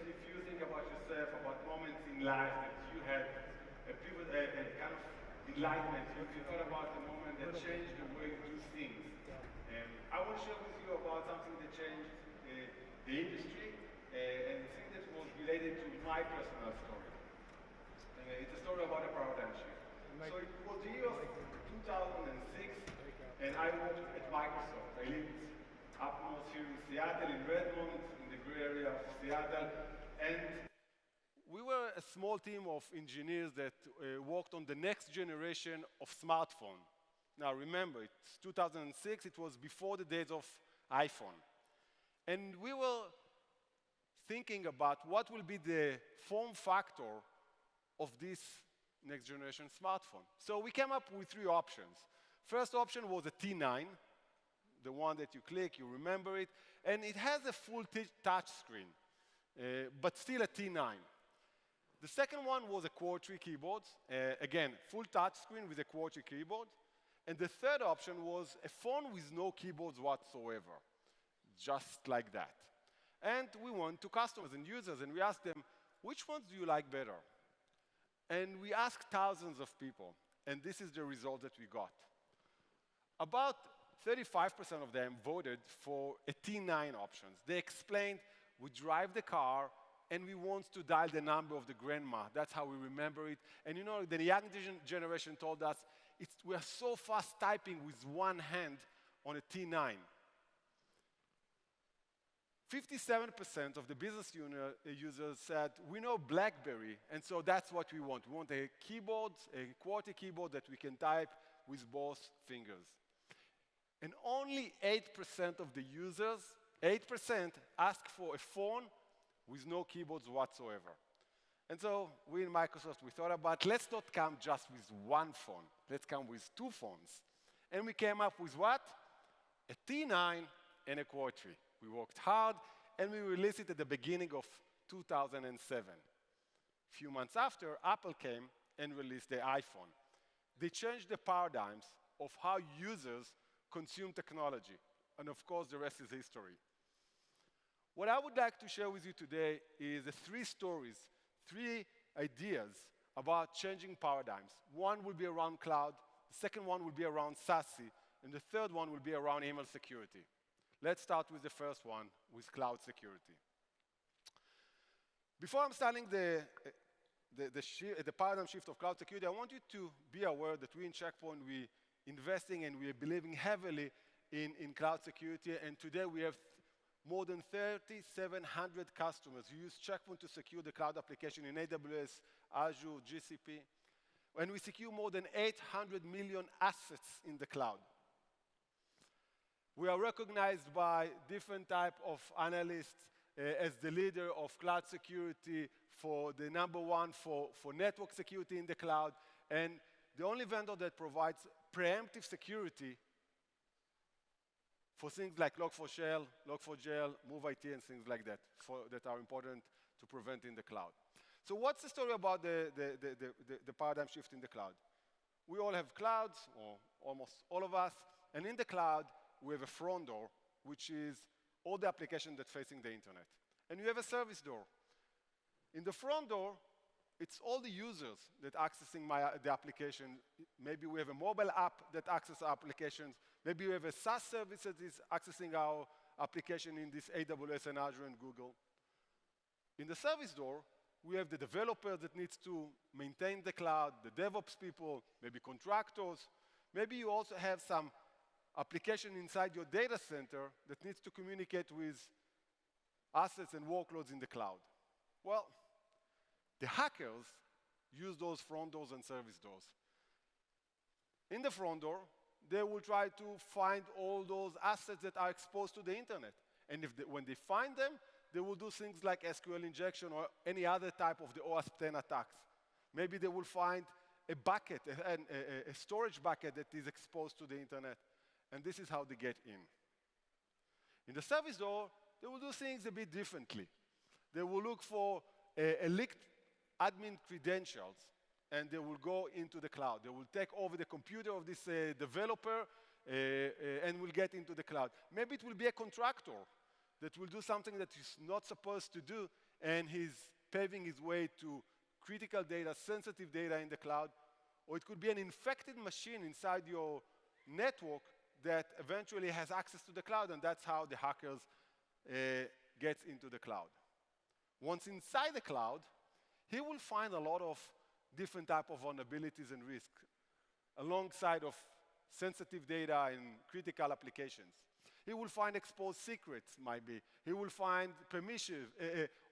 if you think about yourself, about moments in life that you had a pivot, a kind of enlightenment, you thought about the moment that changed the way you do things. I want to share with you about something that changed the industry and the thing that was related to my personal story. It's a story about a paradigm shift. So it was the year of 2006, and I worked at Microsoft. I lived up north here in Seattle, in Redmond, in the gray area of Seattle, and we were a small team of engineers that worked on the next generation of smartphone. Now remember, it's 2006, it was before the days of iPhone. And we were thinking about what will be the form factor of this next generation smartphone. So we came up with three options. First option was a T9, the one that you click, you remember it, and it has a full touch screen, but still a T9. The second one was a QWERTY keyboard, again, full touch screen with a QWERTY keyboard. And the third option was a phone with no keyboards whatsoever, just like that. And we went to customers and users, and we asked them, which ones do you like better? And we asked thousands of people, and this is the result that we got. About 35% of them voted for a T9 options. They explained, we drive the car, and we want to dial the number of the grandma. That's how we remember it. And you know, the young generation told us, we are so fast typing with one hand on a T9. 57% of the business users said, we know BlackBerry, and so that's what we want. We want a keyboard, a QWERTY keyboard that we can type with both fingers. And only 8% of the users, 8% asked for a phone with no keyboards whatsoever. And so we in Microsoft, we thought about, let's not come just with one phone. Let's come with two phones. And we came up with what? A T9 and a QWERTY. We worked hard, and we released it at the beginning of 2007. A few months after, Apple came and released the iPhone. They changed the paradigms of how users consume technology. And of course, the rest is history. What I would like to share with you today is three stories, three ideas about changing paradigms. One will be around cloud, the second one will be around SASE, and the third one will be around email security. Let's start with the first one, with cloud security. Before I'm starting the paradigm shift of cloud security, I want you to be aware that we in Checkpoint, we're investing and we're believing heavily in cloud security, and today we have more than 3,700 customers who use Checkpoint to secure the cloud application in AWS, Azure, GCP, and we secure more than 800 million assets in the cloud. We are recognized by different type of analysts as the leader of cloud security, for the #1 for network security in the cloud, and the only vendor that provides preemptive security for things like Log4Shell, Log4j, MoveIT, and things like that, that are important to prevent in the cloud. So what's the story about the paradigm shift in the cloud? We all have clouds, or almost all of us, and in the cloud, we have a front door, which is all the applications that facing the internet. And you have a service door. In the front door, it's all the users that accessing the application. Maybe we have a mobile app that accesses applications. Maybe we have a SaaS service that is accessing our application in this AWS and Azure and Google. In the service door, we have the developer that needs to maintain the cloud, the DevOps people, maybe contractors. Maybe you also have some application inside your data center that needs to communicate with assets and workloads in the cloud. Well, the hackers use those front doors and service doors. In the front door, they will try to find all those assets that are exposed to the internet. And when they find them, they will do things like SQL injection or any other type of the OWASP 10 attacks. Maybe they will find a bucket, a storage bucket that is exposed to the internet. And this is how they get in. In the service door, they will do things a bit differently. They will look for a leaked admin credentials, and they will go into the cloud. They will take over the computer of this developer and will get into the cloud. Maybe it will be a contractor that will do something that he's not supposed to do, and he's paving his way to critical data, sensitive data in the cloud, or it could be an infected machine inside your network that eventually has access to the cloud, and that's how the hackers get into the cloud. Once inside the cloud, he will find a lot of different type of vulnerabilities and risks alongside of sensitive data and critical applications. He will find exposed secrets, might be. He will find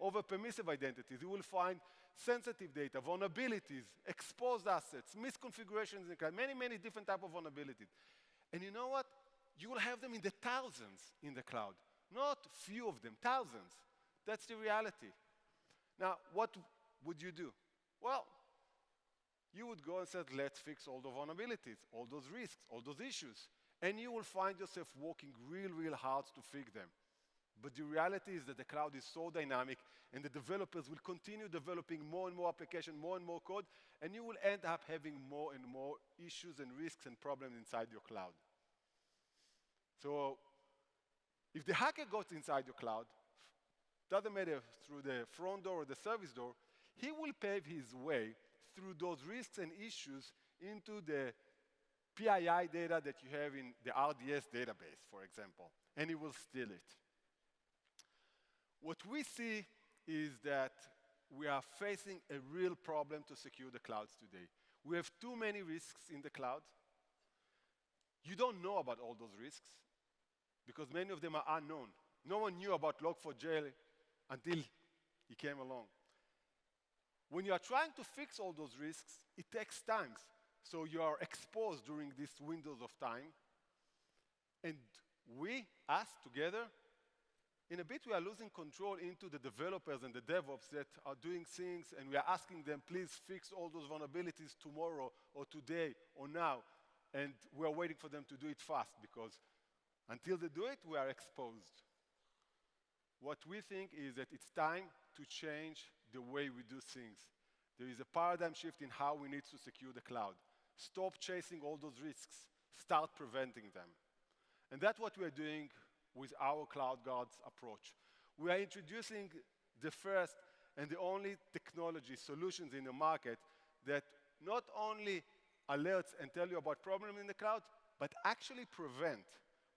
over-permissive identities. He will find sensitive data, vulnerabilities, exposed assets, misconfigurations in the cloud, many, many different types of vulnerabilities. And you know what? You will have them in the thousands in the cloud. Not few of them, thousands. That's the reality. Now, what would you do? Well, you would go and say, let's fix all the vulnerabilities, all those risks, all those issues. And you will find yourself working real, real hard to fix them. But the reality is that the cloud is so dynamic, and the developers will continue developing more and more applications, more and more code, and you will end up having more and more issues and risks and problems inside your cloud. So if the hacker got inside your cloud, doesn't matter through the front door or the service door, he will pave his way through those risks and issues into the PII data that you have in the RDS database, for example, and he will steal it. What we see is that we are facing a real problem to secure the clouds today. We have too many risks in the cloud. You don't know about all those risks because many of them are unknown. No one knew about Log4j until he came along. When you are trying to fix all those risks, it takes time. So you are exposed during these windows of time. And us together, in a bit we are losing control into the developers and the DevOps that are doing things, and we are asking them, please fix all those vulnerabilities tomorrow or today or now. And we are waiting for them to do it fast because until they do it, we are exposed. What we think is that it's time to change the way we do things. There is a paradigm shift in how we need to secure the cloud. Stop chasing all those risks. Start preventing them. And that's what we are doing with our Cloud Guards approach. We are introducing the first and the only technology solutions in the market that not only alerts and tell you about problems in the cloud, but actually prevent.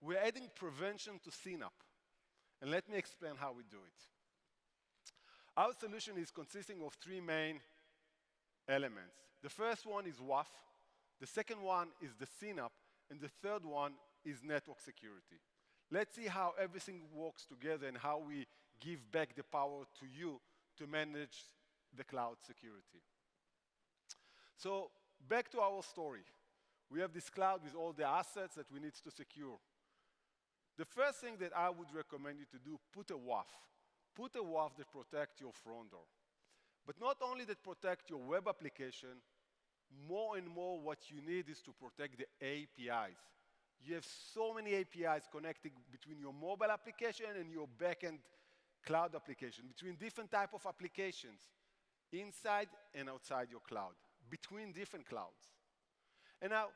We're adding prevention to CNAPP. And let me explain how we do it. Our solution is consisting of three main elements. The first one is WAF. The second one is the CNAPP. And the third one is network security. Let's see how everything works together and how we give back the power to you to manage the cloud security. So back to our story. We have this cloud with all the assets that we need to secure. The first thing that I would recommend you to do, put a WAF. Put a WAF that protects your front door. But not only that protect your web application, more and more what you need is to protect the APIs. You have so many APIs connecting between your mobile application and your backend cloud application, between different types of applications, inside and outside your cloud, between different clouds. And now,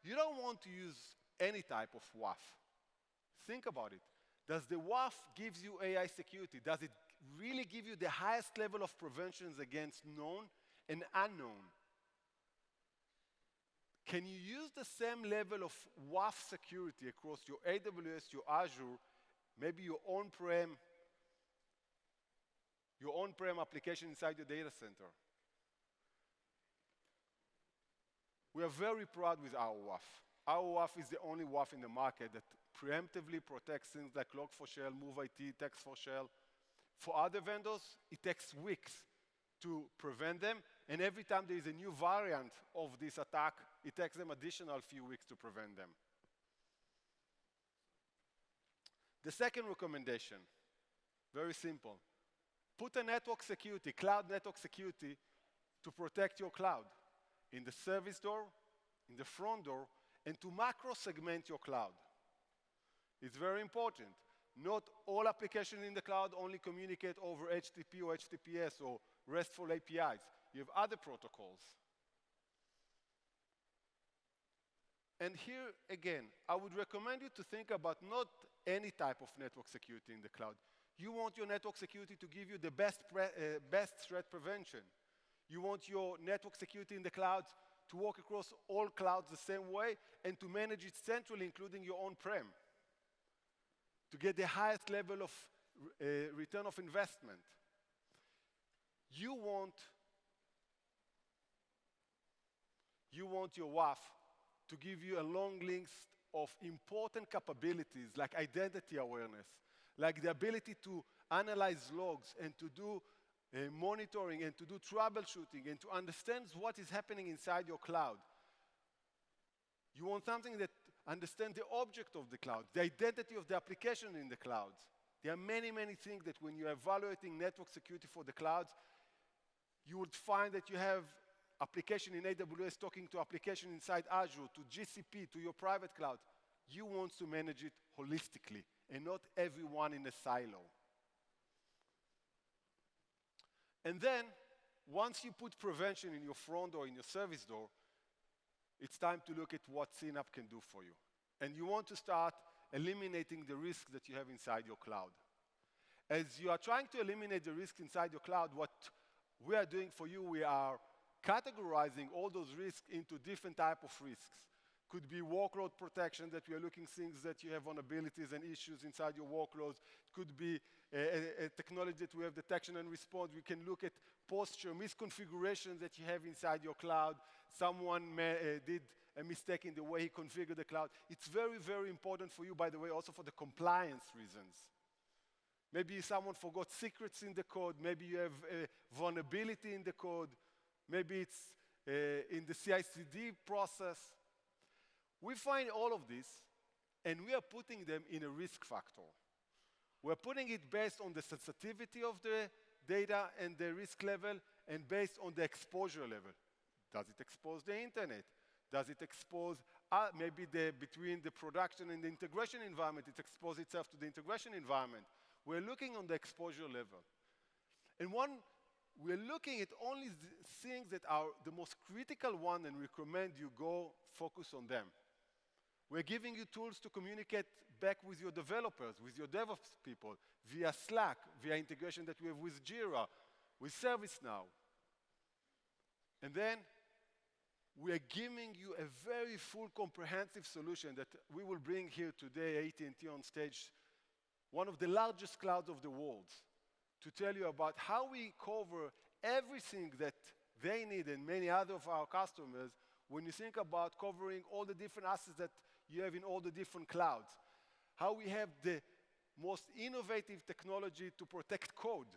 you don't want to use any type of WAF. Think about it. Does the WAF give you AI security? Does it really give you the highest level of preventions against known and unknown? Can you use the same level of WAF security across your AWS, your Azure, maybe your on-prem application inside your data center? We are very proud with our WAF. Our WAF is the only WAF in the market that preemptively protects things like Log4Shell, MoveIT, Text4Shell. For other vendors, it takes weeks to prevent them, and every time there is a new variant of this attack, it takes them additional few weeks to prevent them. The second recommendation, very simple. Put a network security, cloud network security, to protect your cloud in the service door, in the front door, and to macro segment your cloud. It's very important. Not all applications in the cloud only communicate over HTTP or HTTPS or RESTful APIs. You have other protocols. And here, again, I would recommend you to think about not any type of network security in the cloud. You want your network security to give you the best threat prevention. You want your network security in the clouds to work across all clouds the same way and to manage it centrally, including your on-prem, to get the highest level of return of investment. You want your WAF to give you a long list of important capabilities like identity awareness, like the ability to analyze logs and to do monitoring and to do troubleshooting and to understand what is happening inside your cloud. You want something that understands the object of the cloud, the identity of the application in the clouds. There are many, many things that when you're evaluating network security for the clouds, you would find that you have application in AWS talking to application inside Azure, to GCP, to your private cloud. You want to manage it holistically and not everyone in a silo. And then, once you put prevention in your front door, in your service door, it's time to look at what CNAPP can do for you. And you want to start eliminating the risks that you have inside your cloud. As you are trying to eliminate the risks inside your cloud, what we are doing for you, we are categorizing all those risks into different types of risks. Could be workload protection, that we are looking things that you have vulnerabilities and issues inside your workloads. It could be a technology that we have detection and response. We can look at posture, misconfigurations that you have inside your cloud. Someone did a mistake in the way he configured the cloud. It's very, very important for you, by the way, also for the compliance reasons. Maybe someone forgot secrets in the code. Maybe you have a vulnerability in the code. Maybe it's in the CI/CD process. We find all of this, and we are putting them in a risk factor. We're putting it based on the sensitivity of the data and the risk level, and based on the exposure level. Does it expose the internet? Does it expose maybe between the production and the integration environment? It exposes itself to the integration environment. We're looking on the exposure level. And we're looking at only things that are the most critical one, and recommend you go focus on them. We're giving you tools to communicate back with your developers, with your DevOps people, via Slack, via integration that we have with Jira, with ServiceNow. And then we are giving you a very full, comprehensive solution that we will bring here today, AT&T on stage, one of the largest clouds of the world, to tell you about how we cover everything that they need and many other of our customers when you think about covering all the different assets that you have in all the different clouds. How we have the most innovative technology to protect code.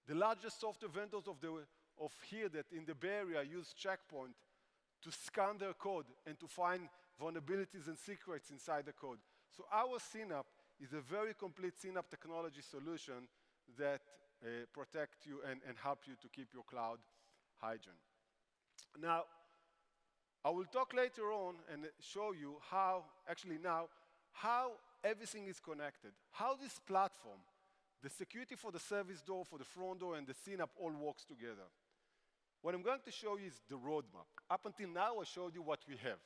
The largest software vendors of here that in the Bay Area use Checkpoint to scan their code and to find vulnerabilities and secrets inside the code. So our CNAPP is a very complete CNAPP technology solution that protect you and help you to keep your cloud hygiene. Now, I will talk later on and show you how everything is connected. How this platform, the security for the service door, for the front door, and the CNAPP all works together. What I'm going to show you is the roadmap. Up until now, I showed you what we have.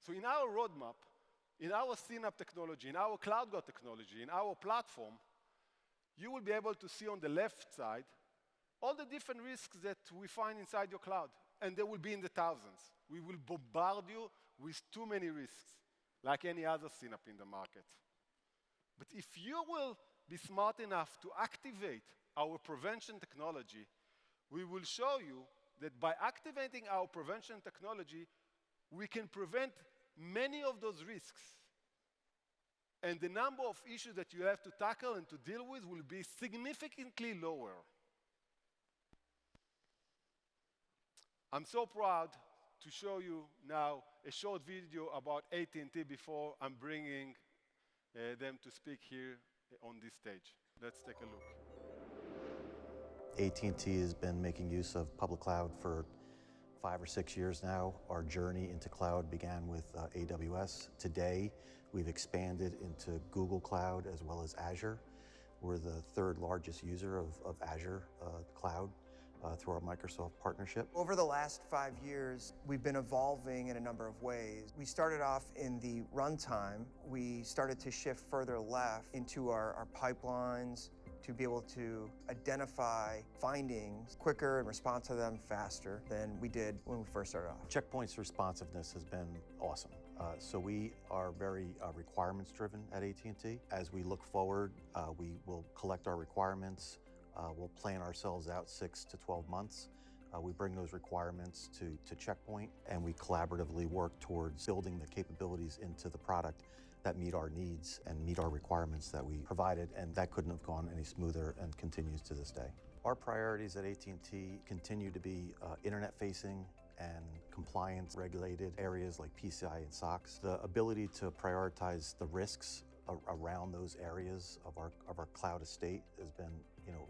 So in our roadmap, in our CNAPP technology, in our CloudGuard technology, in our platform, you will be able to see on the left side all the different risks that we find inside your cloud. And they will be in the thousands. We will bombard you with too many risks, like any other CNAPP in the market. But if you will be smart enough to activate our prevention technology, we will show you that by activating our prevention technology, we can prevent many of those risks. And the number of issues that you have to tackle and to deal with will be significantly lower. I'm so proud to show you now a short video about AT&T before I'm bringing them to speak here on this stage. Let's take a look. AT&T has been making use of public cloud for 5 or 6 years now. Our journey into cloud began with AWS. Today, we've expanded into Google Cloud as well as Azure. We're the 3rd largest user of Azure cloud. through our Microsoft partnership. Over the last 5 years, we've been evolving in a number of ways. We started off in the runtime. We started to shift further left into our pipelines to be able to identify findings quicker and respond to them faster than we did when we first started off. Checkpoint's responsiveness has been awesome. So we are very requirements driven at AT&T. As we look forward, we will collect our requirements. We'll plan ourselves out 6 to 12 months. We bring those requirements to Checkpoint, and we collaboratively work towards building the capabilities into the product that meet our needs and meet our requirements that we provided, and that couldn't have gone any smoother and continues to this day. Our priorities at AT&T continue to be internet-facing and compliance regulated areas like PCI and SOX. The ability to prioritize the risks around those areas of our cloud estate has been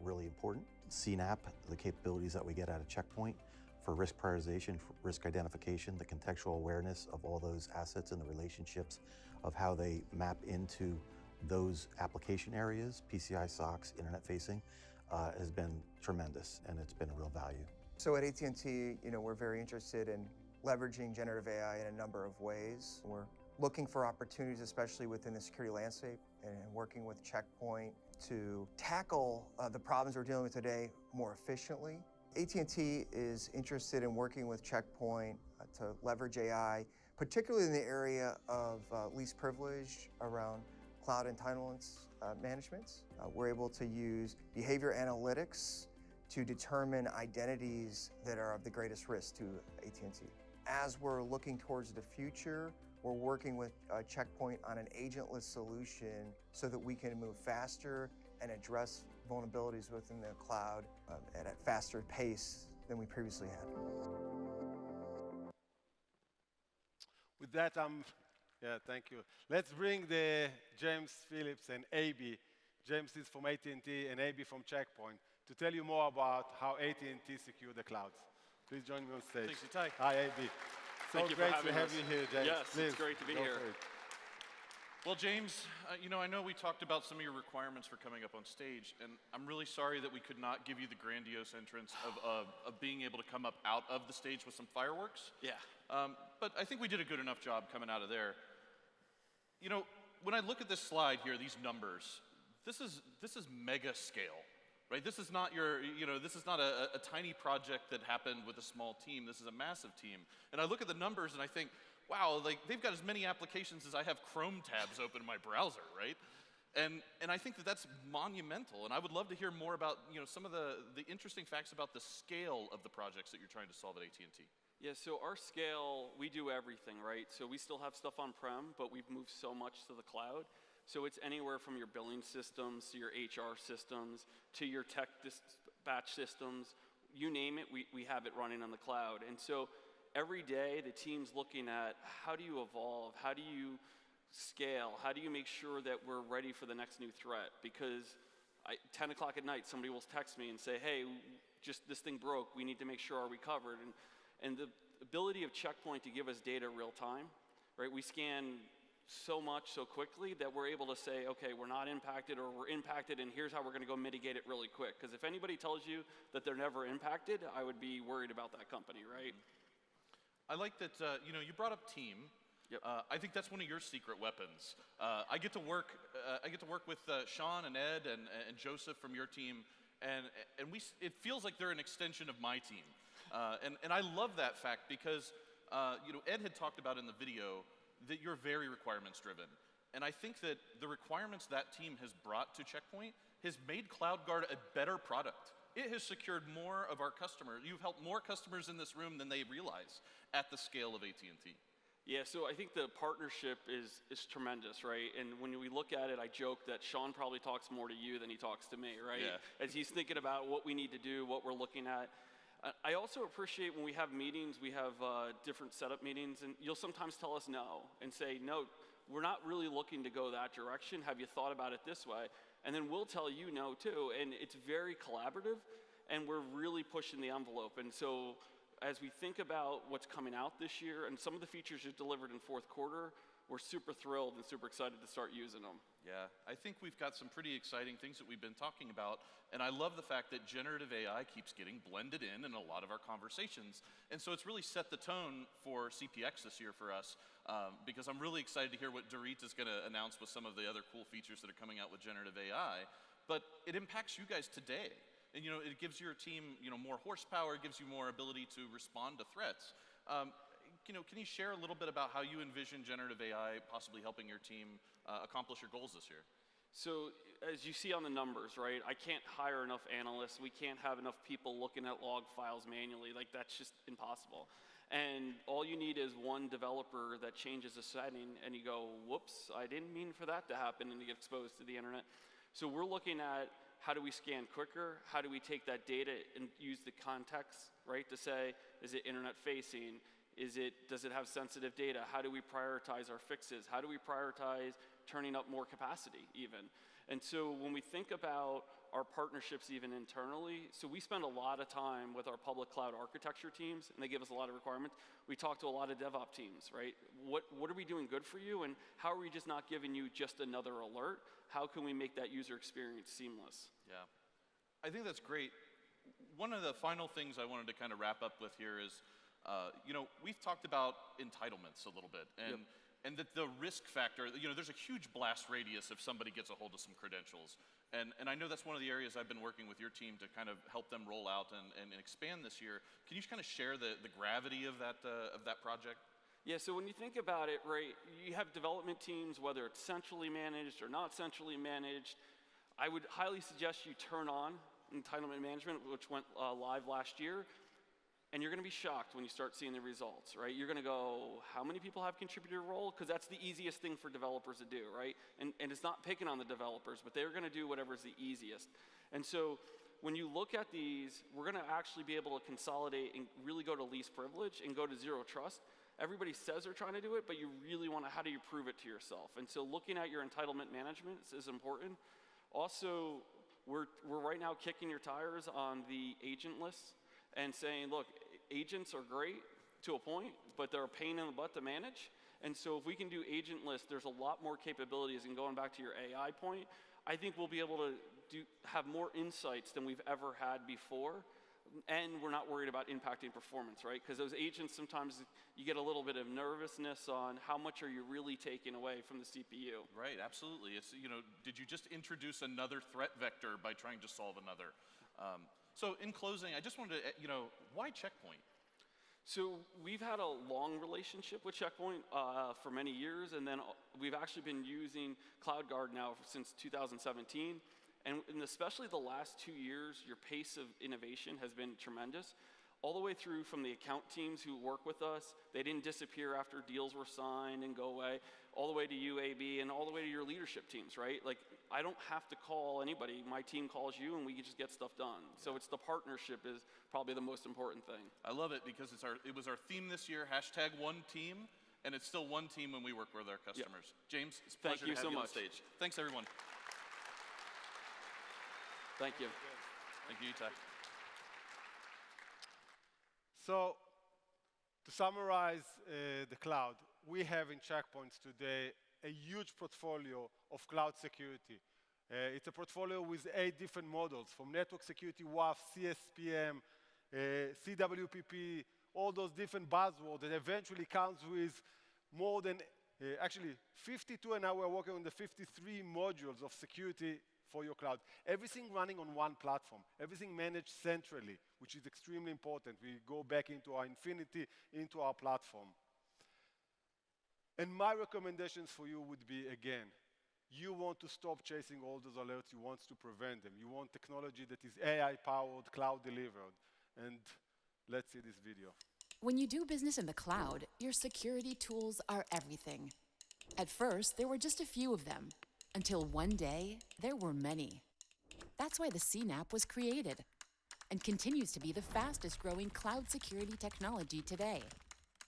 really important. CNAP, the capabilities that we get out of Checkpoint for risk prioritization, for risk identification, the contextual awareness of all those assets and the relationships of how they map into those application areas, PCI, SOX, internet facing, has been tremendous, and it's been a real value. So at AT&T, we're very interested in leveraging generative AI in a number of ways. We're looking for opportunities, especially within the security landscape, and working with Checkpoint to tackle the problems we're dealing with today more efficiently. AT&T is interested in working with Checkpoint to leverage AI, particularly in the area of least privilege around cloud entitlements management. We're able to use behavior analytics to determine identities that are of the greatest risk to AT&T. As we're looking towards the future, we're working with Checkpoint on an agentless solution so that we can move faster and address vulnerabilities within the cloud at a faster pace than we previously had. With that, thank you. Let's bring the James Phillips and AB. James is from AT&T and AB from Checkpoint to tell you more about how AT&T secure the clouds. Please join me on stage. Thanks, Itai. Hi, AB. Thank you for great having to have us. you here, James. Yes, Please, it's great to be go here. for it. Well, James, I know we talked about some of your requirements for coming up on stage, and I'm really sorry that we could not give you the grandiose entrance of being able to come up out of the stage with some fireworks. Yeah. But I think we did a good enough job coming out of there. When I look at this slide here, these numbers, this is mega scale, right? This is not this is not a tiny project that happened with a small team. This is a massive team. And I look at the numbers and I think, wow, they've got as many applications as I have Chrome tabs open in my browser, right? And I think that's monumental. And I would love to hear more about some of the interesting facts about the scale of the projects that you're trying to solve at AT&T. Yeah, so our scale, we do everything, right? So we still have stuff on-prem, but we've moved so much to the cloud. So it's anywhere from your billing systems to your HR systems to your tech dispatch systems. You name it, we have it running on the cloud. And so every day, the team's looking at how do you evolve? How do you scale? How do you make sure that we're ready for the next new threat? Because 10 o'clock at night, somebody will text me and say, hey, just this thing broke. We need to make sure are we covered? And the ability of Checkpoint to give us data real time, right? We scan so much so quickly that we're able to say, okay, we're not impacted or we're impacted and here's how we're gonna go mitigate it really quick. Because if anybody tells you that they're never impacted, I would be worried about that company, right? I like that, you brought up team. Yep. I think that's one of your secret weapons. I get to work with Sean and Ed and Joseph from your team, and it feels like they're an extension of my team. And I love that fact because, Ed had talked about in the video that you're very requirements driven. And I think that the requirements that team has brought to Checkpoint has made CloudGuard a better product. It has secured more of our customers. You've helped more customers in this room than they realize at the scale of AT&T. Yeah, so I think the partnership is tremendous, right? And when we look at it, I joke that Sean probably talks more to you than he talks to me, right? Yeah. As he's thinking about what we need to do, what we're looking at. I also appreciate when we have meetings, we have different setup meetings, and you'll sometimes tell us no and say, no, we're not really looking to go that direction. Have you thought about it this way? And then we'll tell you no too, and it's very collaborative, and we're really pushing the envelope. And so as we think about what's coming out this year and some of the features you delivered in fourth quarter, we're super thrilled and super excited to start using them. Yeah, I think we've got some pretty exciting things that we've been talking about, and I love the fact that generative AI keeps getting blended in a lot of our conversations, and so it's really set the tone for CPX this year for us, because I'm really excited to hear what Dorit is going to announce with some of the other cool features that are coming out with generative AI, but it impacts you guys today, and it gives your team more horsepower, it gives you more ability to respond to threats. Can you share a little bit about how you envision generative AI possibly helping your team accomplish your goals this year? So as you see on the numbers, right, I can't hire enough analysts. We can't have enough people looking at log files manually. Like, that's just impossible. And all you need is one developer that changes a setting, and you go, whoops, I didn't mean for that to happen, and you get exposed to the internet. So we're looking at how do we scan quicker? How do we take that data and use the context, right, to say, is it internet facing? Does it have sensitive data? How do we prioritize our fixes? How do we prioritize turning up more capacity even? And so when we think about our partnerships even internally, so we spend a lot of time with our public cloud architecture teams, and they give us a lot of requirements. We talk to a lot of DevOps teams, right? What are we doing good for you, and how are we just not giving you just another alert? How can we make that user experience seamless? Yeah, I think that's great. One of the final things I wanted to kind of wrap up with here is, we've talked about entitlements a little bit, and that the risk factor, there's a huge blast radius if somebody gets a hold of some credentials. And I know that's one of the areas I've been working with your team to kind of help them roll out and expand this year. Can you just kind of share the gravity of that project? Yeah, so when you think about it, right, you have development teams, whether it's centrally managed or not centrally managed. I would highly suggest you turn on entitlement management, which went live last year. And you're going to be shocked when you start seeing the results, right? You're going to go, how many people have contributor role? Because that's the easiest thing for developers to do, right? And it's not picking on the developers, but they're going to do whatever's the easiest. And so when you look at these, we're going to actually be able to consolidate and really go to least privilege and go to zero trust. Everybody says they're trying to do it, but you really want to, how do you prove it to yourself? And so looking at your entitlement management is important. Also, we're right now kicking your tires on the agent lists and saying, look, agents are great to a point, but they're a pain in the butt to manage. And so if we can do agent lists, there's a lot more capabilities. And going back to your AI point, I think we'll be able to have more insights than we've ever had before. And we're not worried about impacting performance, right? Because those agents, sometimes you get a little bit of nervousness on how much are you really taking away from the CPU. Right, absolutely. It's, did you just introduce another threat vector by trying to solve another? So in closing, I just wanted to, why Checkpoint? So we've had a long relationship with Checkpoint for many years, and then we've actually been using CloudGuard now since 2017. And especially the last 2 years, your pace of innovation has been tremendous. All the way through from the account teams who work with us, they didn't disappear after deals were signed and go away, all the way to UAB and all the way to your leadership teams, right? Like, I don't have to call anybody. My team calls you and we can just get stuff done. So it's the partnership is probably the most important thing. I love it because it was our theme this year, #OneTeam, and it's still one team when we work with our customers. Yep. James, it's a pleasure to have you on stage. Thanks, everyone. Thank you. Thank you, Itai. So, to summarize the cloud, we have in Checkpoints today a huge portfolio of cloud security. It's a portfolio with 8 different models, from network security, WAF, CSPM, CWPP, all those different buzzwords that eventually comes with more than, actually 52, and now we're working on the 53 modules of security for your cloud. Everything running on one platform, everything managed centrally, which is extremely important. We go back into our Infinity, into our platform. And my recommendations for you would be, again, you want to stop chasing all those alerts, you want to prevent them. You want technology that is AI-powered, cloud-delivered. And let's see this video. When you do business in the cloud, your security tools are everything. At first, there were just a few of them, until one day, there were many. That's why the CNAPP was created and continues to be the fastest-growing cloud security technology today.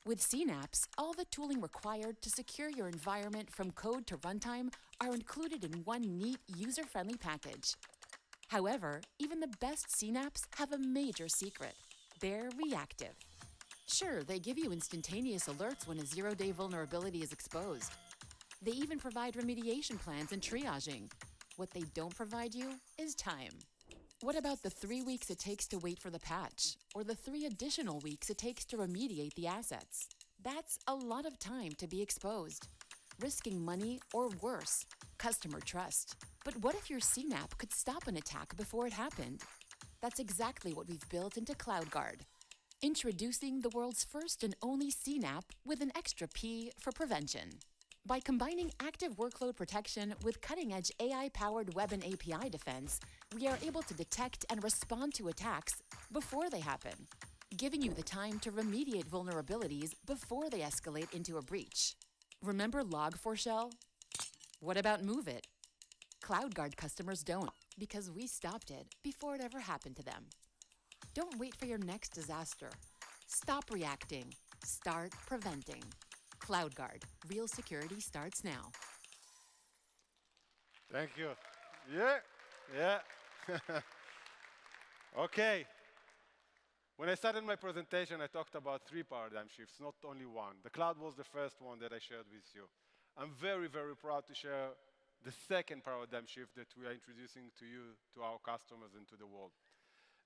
With CNAPPs, all the tooling required to secure your environment from code to runtime are included in one neat, user-friendly package. However, even the best CNAPPs have a major secret. They're reactive. Sure, they give you instantaneous alerts when a zero-day vulnerability is exposed. They even provide remediation plans and triaging. What they don't provide you is time. What about the 3 weeks it takes to wait for the patch, or the 3 additional weeks it takes to remediate the assets? That's a lot of time to be exposed, risking money or worse, customer trust. But what if your CNAP could stop an attack before it happened? That's exactly what we've built into CloudGuard. Introducing the world's first and only CNAP with an extra P for prevention. By combining active workload protection with cutting-edge AI-powered web and API defense, we are able to detect and respond to attacks before they happen, giving you the time to remediate vulnerabilities before they escalate into a breach. Remember Log4Shell? What about MoveIt? CloudGuard customers don't, because we stopped it before it ever happened to them. Don't wait for your next disaster. Stop reacting. Start preventing. CloudGuard. Real security starts now. Thank you. Yeah. Okay. When I started my presentation, I talked about 3 paradigm shifts, not only one. The cloud was the first one that I shared with you. I'm very, very proud to share the second paradigm shift that we are introducing to you, to our customers, and to the world.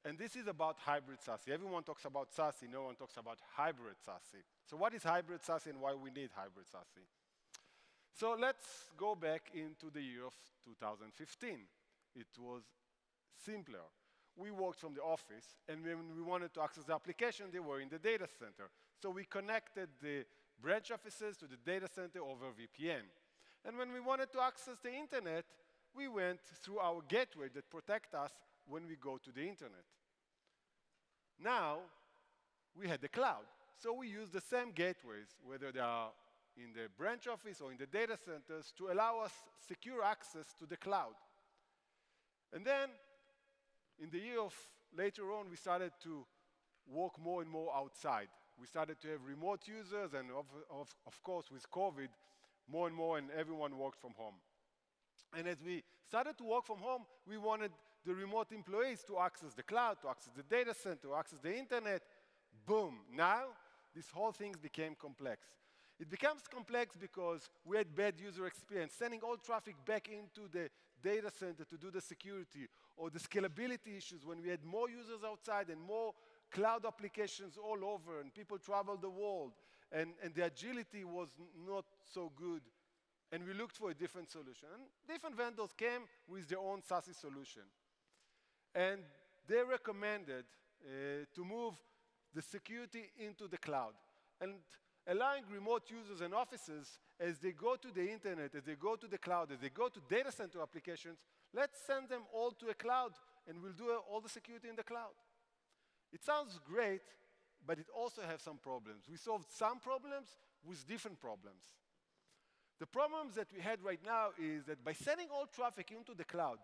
And this is about hybrid SASE. Everyone talks about SASE, no one talks about hybrid SASE. So what is hybrid SASE and why we need hybrid SASE? So let's go back into the year of 2015. It was simpler. We worked from the office, and when we wanted to access the application, they were in the data center. So we connected the branch offices to the data center over VPN. And when we wanted to access the internet, we went through our gateway that protects us when we go to the internet. Now, we had the cloud. So we use the same gateways, whether they are in the branch office or in the data centers, to allow us secure access to the cloud. And then, in the year of later on, we started to work more and more outside. We started to have remote users, and of course, with COVID, more and more, and everyone worked from home. And as we started to work from home, we wanted the remote employees to access the cloud, to access the data center, to access the internet. Boom. Now, this whole thing became complex. It becomes complex because we had bad user experience, sending all traffic back into the data center to do the security, or the scalability issues when we had more users outside and more cloud applications all over, and people traveled the world, and the agility was not so good, and we looked for a different solution. And different vendors came with their own SASE solution. And they recommended to move the security into the cloud, and allowing remote users and offices, as they go to the internet, as they go to the cloud, as they go to data center applications, let's send them all to a cloud, and we'll do all the security in the cloud. It sounds great, but it also has some problems. We solved some problems with different problems. The problems that we had right now is that by sending all traffic into the cloud,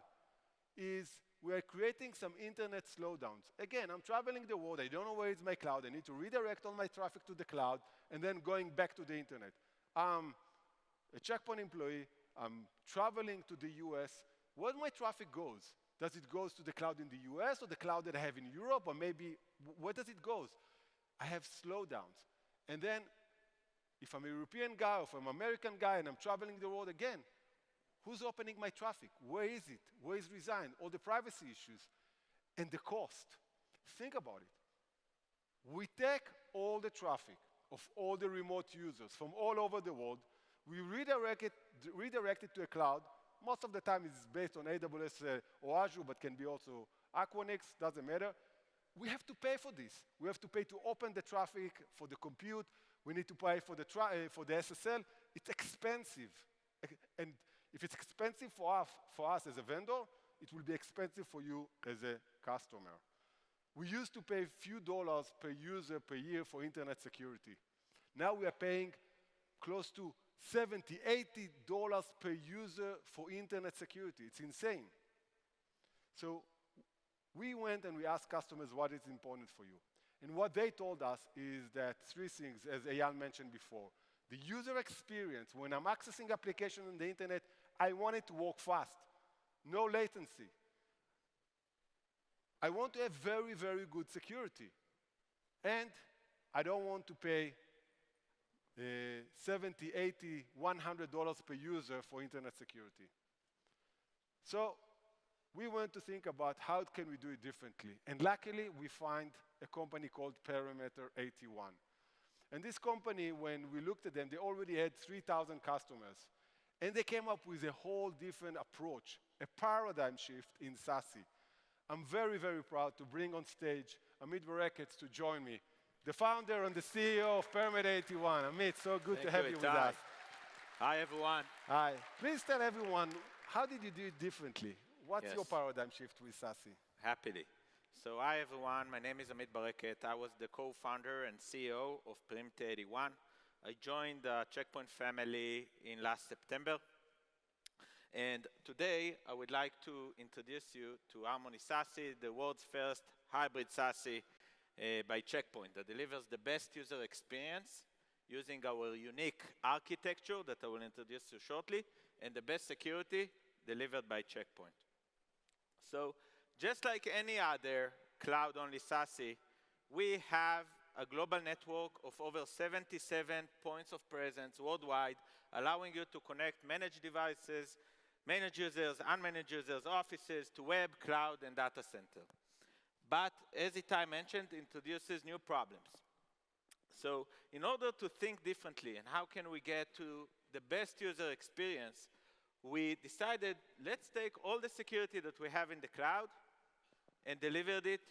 we are creating some internet slowdowns. Again, I'm traveling the world, I don't know where is my cloud, I need to redirect all my traffic to the cloud, and then going back to the internet. I'm a Checkpoint employee, I'm traveling to the US. Where my traffic goes? Does it go to the cloud in the US, or the cloud that I have in Europe, or maybe, where does it go? I have slowdowns. And then, if I'm a European guy, or if I'm an American guy, and I'm traveling the world again, who's opening my traffic? Where is it? Where is it resigned? All the privacy issues. And the cost. Think about it. We take all the traffic of all the remote users from all over the world, we redirect it to a cloud. Most of the time it's based on AWS or Azure, but can be also Aquanix, doesn't matter. We have to pay for this. We have to pay to open the traffic, for the compute. We need to pay for the SSL. It's expensive. And if it's expensive for us as a vendor, it will be expensive for you as a customer. We used to pay a few dollars per user per year for internet security. Now we are paying close to $70, $80 per user for internet security. It's insane. So we went and we asked customers what is important for you. And what they told us is that 3 things, as Eyal mentioned before. The user experience, when I'm accessing application on the internet, I want it to work fast, no latency. I want to have very, very good security. And I don't want to pay $70, $80, $100 per user for internet security. So we want to think about how can we do it differently. And luckily, we find a company called Perimeter 81. And this company, when we looked at them, they already had 3,000 customers. And they came up with a whole different approach, a paradigm shift in SASE. I'm very, very proud to bring on stage Amit Barekets to join me, the founder and the CEO of Perimeter 81. Amit, so good to have you with us. Hi, everyone. Hi. Please tell everyone, how did you do it differently? What's your paradigm shift with SASE? Happily. So hi, everyone. My name is Amit Bareket. I was the co-founder and CEO of Perimeter 81. I joined the Checkpoint family in last September. And today, I would like to introduce you to Harmony SASE, the world's first hybrid SASE by Checkpoint that delivers the best user experience using our unique architecture that I will introduce you shortly, and the best security delivered by Checkpoint. So just like any other cloud-only SASE, we have a global network of over 77 points of presence worldwide, allowing you to connect managed devices, managed users, unmanaged users, offices to web, cloud, and data center. But as Itai mentioned, introduces new problems. So in order to think differently and how can we get to the best user experience, we decided, let's take all the security that we have in the cloud and delivered it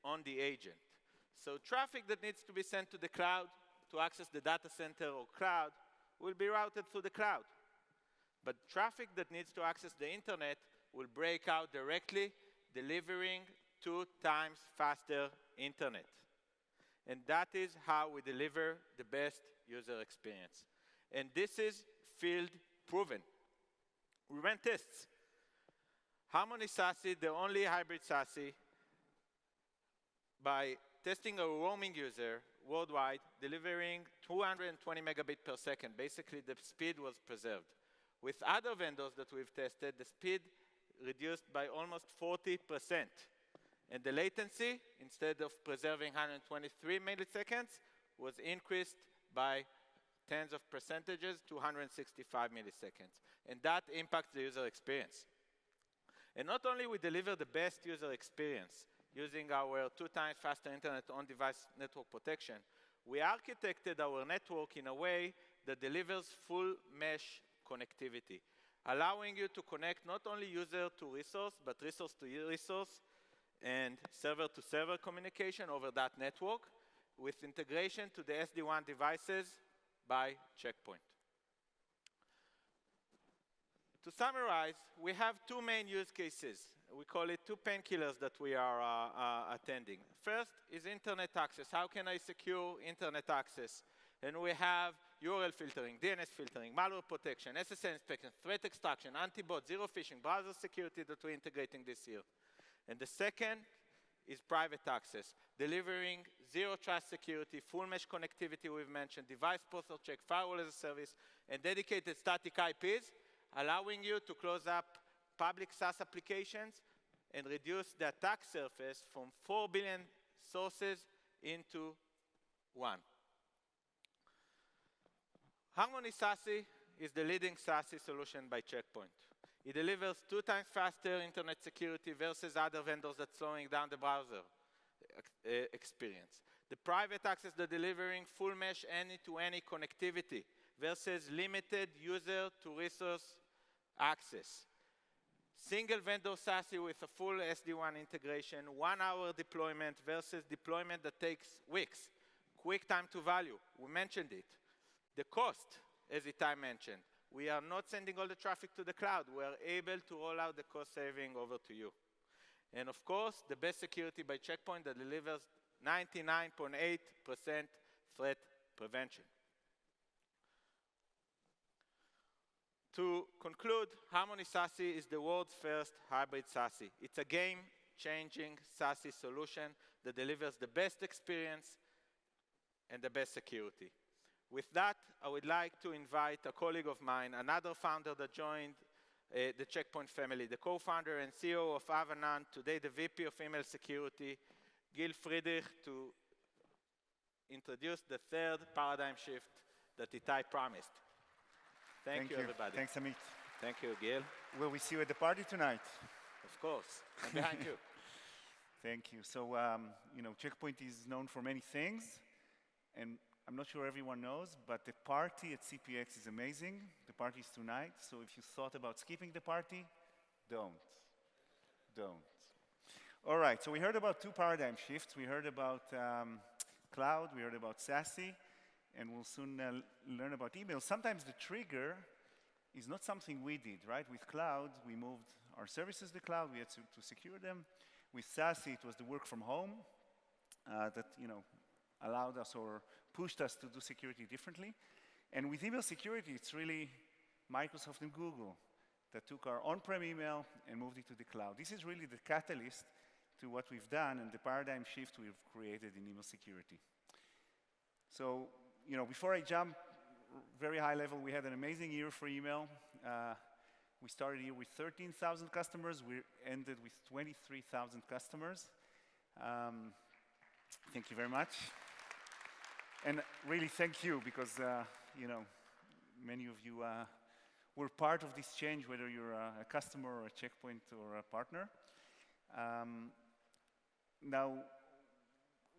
on the agent. So traffic that needs to be sent to the cloud to access the data center or cloud will be routed through the cloud. But traffic that needs to access the internet will break out directly, delivering 2 times faster internet. And that is how we deliver the best user experience. And this is field proven. We ran tests. Harmony SASE, the only hybrid SASE, by testing a roaming user worldwide, delivering 220 megabit per second. Basically, the speed was preserved. With other vendors that we've tested, the speed reduced by almost 40%. And the latency, instead of preserving 123 milliseconds, was increased by tens of percentages to 165 milliseconds. And that impacts the user experience. And not only we deliver the best user experience using our 2 times faster internet on-device network protection, we architected our network in a way that delivers full mesh connectivity, allowing you to connect not only user to resource, but resource to resource and server-to-server communication over that network with integration to the SD-WAN devices by Checkpoint. To summarize, we have 2 main use cases. We call it 2 painkillers that we are attending. First is internet access. How can I secure internet access? And we have URL filtering, DNS filtering, malware protection, SSL inspection, threat extraction, anti-bot, zero phishing, browser security that we're integrating this year. And the second is private access, delivering zero trust security, full mesh connectivity we've mentioned, device postal check, firewall as a service, and dedicated static IPs, allowing you to close up public SaaS applications and reduce the attack surface from 4 billion sources into 1. Harmony SASE is the leading SASE solution by Checkpoint. It delivers 2 times faster internet security versus other vendors that's slowing down the browser experience. The private access, the delivering full mesh any-to-any connectivity versus limited user-to-resource access. Single vendor SASE with a full SD-WAN integration, 1-hour deployment versus deployment that takes weeks. Quick time to value, we mentioned it. The cost, as Itai mentioned, we are not sending all the traffic to the cloud. We are able to roll out the cost saving over to you. And of course, the best security by Checkpoint that delivers 99.8% threat prevention. To conclude, Harmony SASE is the world's first hybrid SASE. It's a game-changing SASE solution that delivers the best experience and the best security. With that, I would like to invite a colleague of mine, another founder that joined the Checkpoint family, the co-founder and CEO of Avanan, today the VP of Email Security, Gil Friedrich, to introduce the third paradigm shift that Itai promised. Thank you, everybody. Thanks, Amit. Thank you, Gil. Will we see you at the party tonight? Of course. I'm behind you. Thank you. So, Checkpoint is known for many things, and I'm not sure everyone knows, but the party at CPX is amazing. The party is tonight, so if you thought about skipping the party, don't. All right, so we heard about two paradigm shifts. We heard about cloud, we heard about SASE, and we'll soon learn about email. Sometimes the trigger is not something we did, right? With cloud, we moved our services to the cloud. We had to secure them. With SASE, it was the work from home that allowed us or pushed us to do security differently. And with email security, it's really Microsoft and Google that took our on-prem email and moved it to the cloud. This is really the catalyst to what we've done and the paradigm shift we've created in email security. So, before I jump, very high level, we had an amazing year for email. We started here with 13,000 customers. We ended with 23,000 customers. Thank you very much. And really thank you because, many of you were part of this change, whether you're a customer or a Checkpoint or a partner. Now,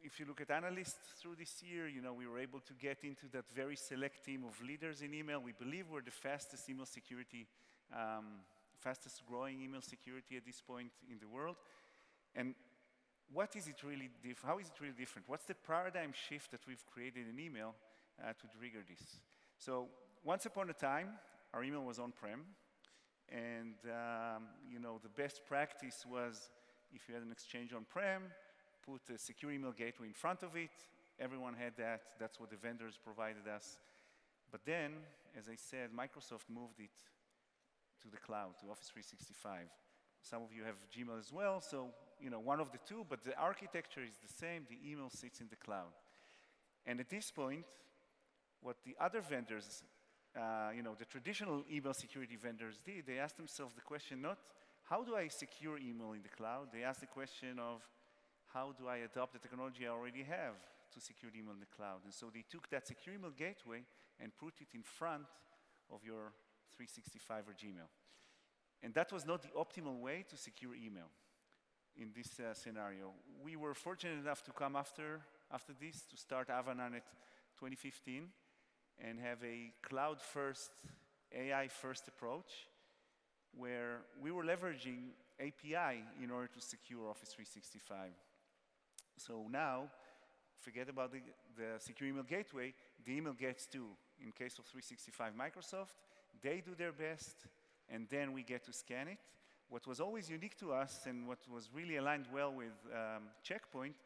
if you look at analysts through this year, we were able to get into that very select team of leaders in email. We believe we're the fastest email security, fastest growing email security at this point in the world. And what is it really how is it really different? What's the paradigm shift that we've created in email to trigger this? So once upon a time, our email was on-prem. And, the best practice was if you had an exchange on-prem, put a secure email gateway in front of it. Everyone had that. That's what the vendors provided us. But then, as I said, Microsoft moved it to the cloud, to Office 365. Some of you have Gmail as well, so one of the two, but the architecture is the same. The email sits in the cloud. And at this point, what the other vendors, the traditional email security vendors did, they asked themselves the question not, how do I secure email in the cloud? They asked the question of, how do I adopt the technology I already have to secure email in the cloud? And so they took that secure email gateway and put it in front of your 365 or Gmail. And that was not the optimal way to secure email in this scenario. We were fortunate enough to come after this, to start Avanan at 2015 and have a cloud-first, AI-first approach where we were leveraging API in order to secure Office 365. So now, forget about the secure email gateway, the email gets to, in case of 365 Microsoft, they do their best, and then we get to scan it. What was always unique to us and what was really aligned well with Checkpoint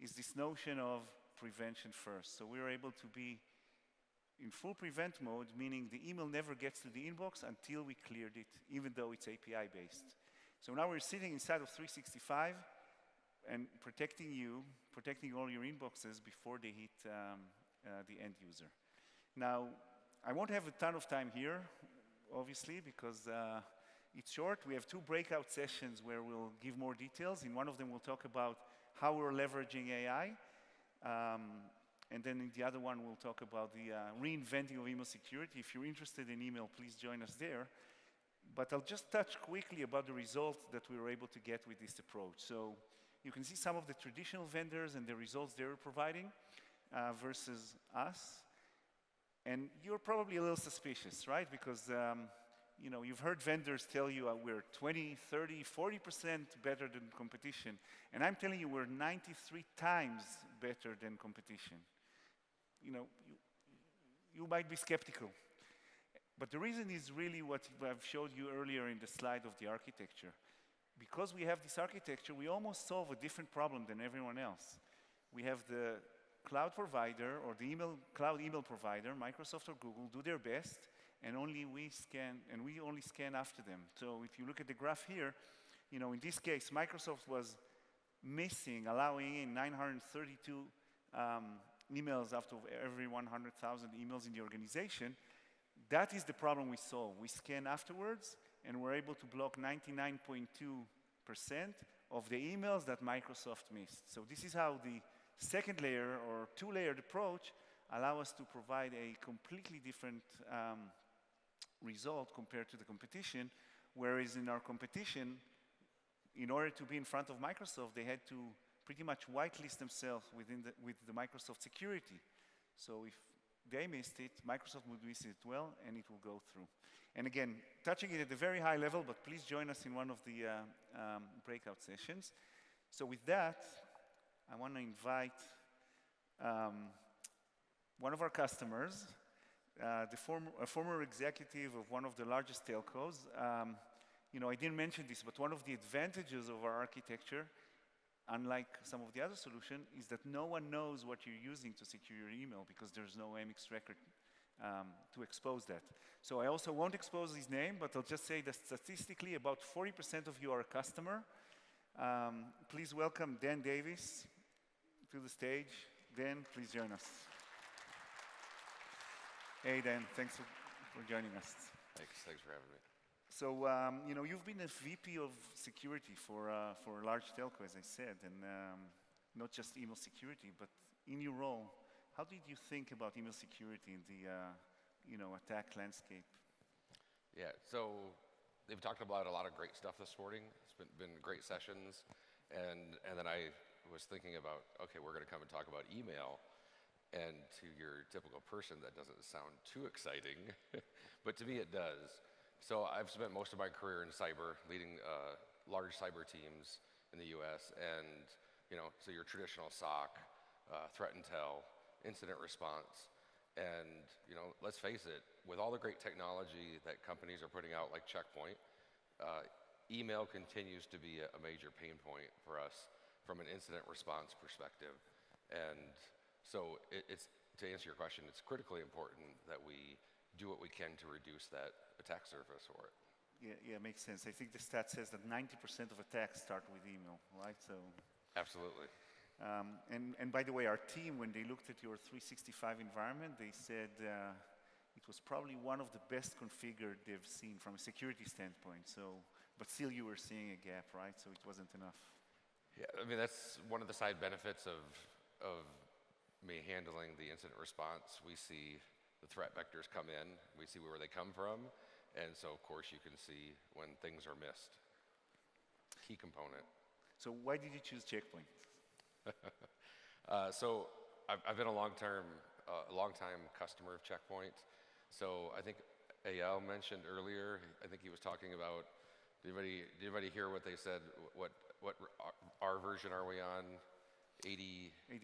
is this notion of prevention first. So we were able to be in full prevent mode, meaning the email never gets to the inbox until we cleared it, even though it's API-based. So now we're sitting inside of 365 and protecting you, protecting all your inboxes before they hit the end user. Now, I won't have a ton of time here, obviously, because it's short. We have two breakout sessions where we'll give more details. In one of them, we'll talk about how we're leveraging AI. And then in the other one, we'll talk about the reinventing of email security. If you're interested in email, please join us there. But I'll just touch quickly about the results that we were able to get with this approach. So you can see some of the traditional vendors and the results they were providing versus us. And you're probably a little suspicious, right? Because you've heard vendors tell you we're 20, 30, 40% better than competition. And I'm telling you we're 93 times better than competition. You might be skeptical. But the reason is really what I've showed you earlier in the slide of the architecture. Because we have this architecture, we almost solve a different problem than everyone else. We have the cloud provider or the cloud email provider, Microsoft or Google, do their best, and only we only scan after them. So if you look at the graph here, in this case, Microsoft was missing, allowing in 932 emails out of every 100,000 emails in the organization. That is the problem we solve. We scan afterwards, and we're able to block 99.2% of the emails that Microsoft missed. So this is how the second layer or two-layered approach allow us to provide a completely different result compared to the competition, whereas in our competition, in order to be in front of Microsoft, they had to pretty much whitelist themselves with the Microsoft security. So if they missed it, Microsoft would miss it well, and it will go through. And again, touching it at a very high level, but please join us in one of the breakout sessions. So with that, I want to invite one of our customers, a former executive of one of the largest telcos. You know, I didn't mention this, but one of the advantages of our architecture, unlike some of the other solutions, is that no one knows what you're using to secure your email because there's no MX record to expose that. So I also won't expose his name, but I'll just say that statistically about 40% of you are a customer. Please welcome Dan Davis to the stage. Dan, please join us. Hey Dan, thanks for joining us. Thanks for having me. So, you know, you've been a VP of security for a large telco, as I said, and not just email security, but in your role, how did you think about email security in the, you know, attack landscape? Yeah, so they've talked about a lot of great stuff this morning. It's been great sessions, and then I was thinking about, okay, we're going to come and talk about email, and to your typical person, that doesn't sound too exciting, but to me it does. So I've spent most of my career in cyber, leading large cyber teams in the US, and you know, so your traditional SOC, threat intel, incident response, and you know, let's face it, with all the great technology that companies are putting out like Checkpoint, email continues to be a major pain point for us from an incident response perspective. And so it's, to answer your question, it's critically important that we do what we can to reduce that attack surface for it. Yeah, makes sense. I think the stat says that 90% of attacks start with email, right? So. Absolutely. And by the way, our team, when they looked at your 365 environment, they said it was probably one of the best configured they've seen from a security standpoint. So, but still you were seeing a gap, right? So it wasn't enough. Yeah, I mean, that's one of the side benefits of me handling the incident response. We see the threat vectors come in, we see where they come from, and so of course you can see when things are missed. Key component. So why did you choose Checkpoint? So I've been a long-time customer of Checkpoint. So I think Eyal mentioned earlier, I think he was talking about, did anybody hear what they said? What our version are we on? 82,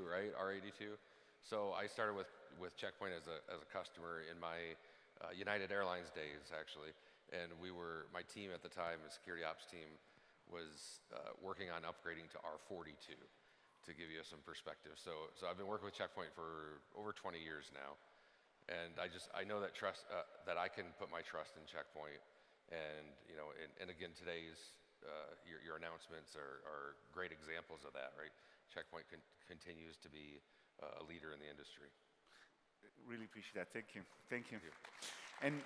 right? R82. So I started with Checkpoint as a customer in my United Airlines days, actually, and my team at the time, the security ops team, was working on upgrading to R42, to give you some perspective. So I've been working with Checkpoint for over 20 years now, and I know that that I can put my trust in Checkpoint, and you know, and again, today's your announcements are great examples of that, right? Checkpoint continues to be a leader in the industry. Really appreciate that. Thank you. Thank you. And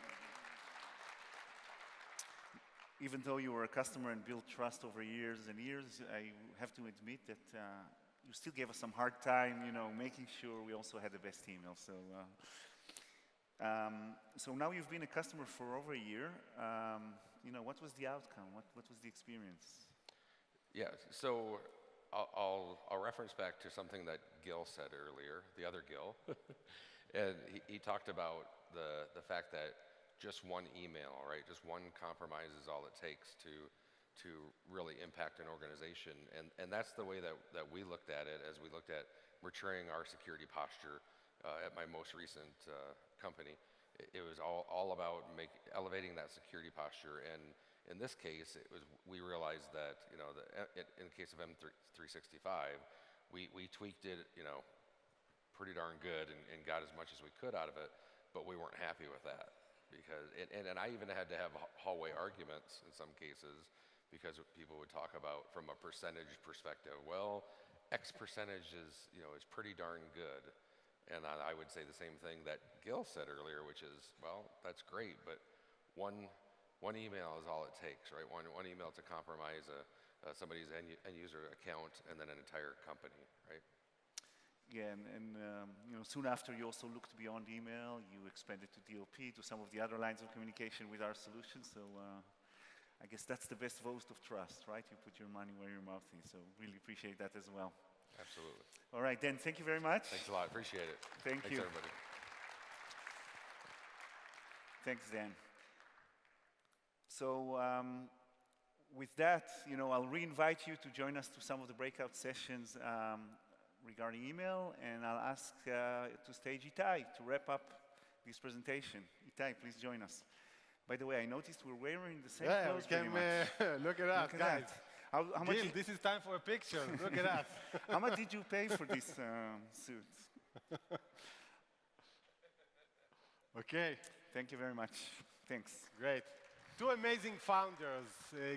even though you were a customer and built trust over years and years, I have to admit that you still gave us some hard time, you know, making sure we also had the best email. So, so now you've been a customer for over a year. You know, what was the outcome? What was the experience? Yeah. So I'll reference back to something that Gil said earlier, the other Gil, and he talked about the fact that just one email, right, just one compromise is all it takes to really impact an organization, and that's the way that we looked at it as we looked at maturing our security posture at my most recent company. It was all about elevating that security posture, and in this case, we realized that, you know, in the case of M365, we tweaked it, you know, pretty darn good and got as much as we could out of it, but we weren't happy with that because, and I even had to have hallway arguments in some cases because people would talk about from a percentage perspective. Well, X percentage is pretty darn good, and I would say the same thing that Gil said earlier, which is, well, that's great, but one email is all it takes, right? One email to compromise somebody's end user account and then an entire company, right? Yeah, and soon after you also looked beyond email. You expanded to DLP, to some of the other lines of communication with our solution. So I guess that's the best vote of trust, right? You put your money where your mouth is. So really appreciate that as well. Absolutely. All right, Dan, thank you very much. Thanks a lot. Appreciate it. Thanks, Thanks, everybody. Thanks, Dan. So with that, I'll re-invite you to join us to some of the breakout sessions regarding email, and I'll ask to stage Itai to wrap up this presentation. Itai, please join us. By the way, I noticed we're wearing the same clothes pretty much. Look at us, guys. How much Gil, this is time for a picture. Look at us. How much did you pay for this suit? Okay. Thank you very much. Thanks. Great. Two amazing founders,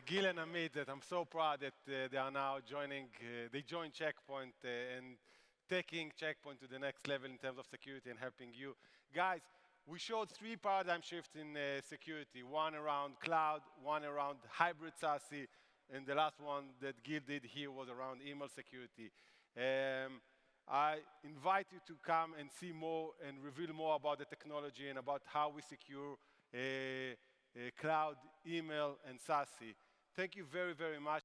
Gil and Amit, that I'm so proud that they are now joining. They joined Checkpoint and taking Checkpoint to the next level in terms of security and helping you. Guys, we showed 3 paradigm shifts in security, one around cloud, one around hybrid SASE, and the last one that Gil did here was around email security. I invite you to come and see more and reveal more about the technology and about how we secure cloud, email, and SASE. Thank you very, very much.